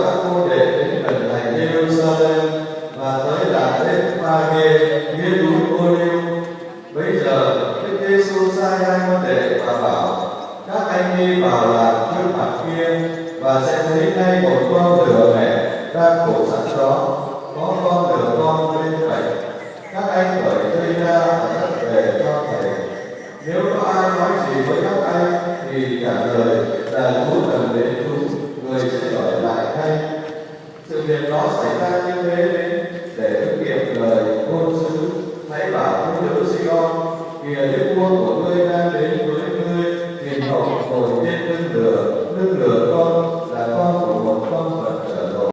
các môn đệ đến gần thành Jerusalem và tới làng Bethphage phía núi Ô-liu. Bây giờ Đức Giêsu sai hai môn đệ và bảo: các anh đi vào làng trước mặt kia và sẽ thấy ngay một con lừa mẹ đang cột sẵn đó, có con lừa con bên cạnh. Các anh cởi dây ra và dắt về cho thầy. Nếu có ai nói gì với các anh thì trả lời là Chúa cần đến chúng, người sẽ gọi lại ngay. Sự việc đó xảy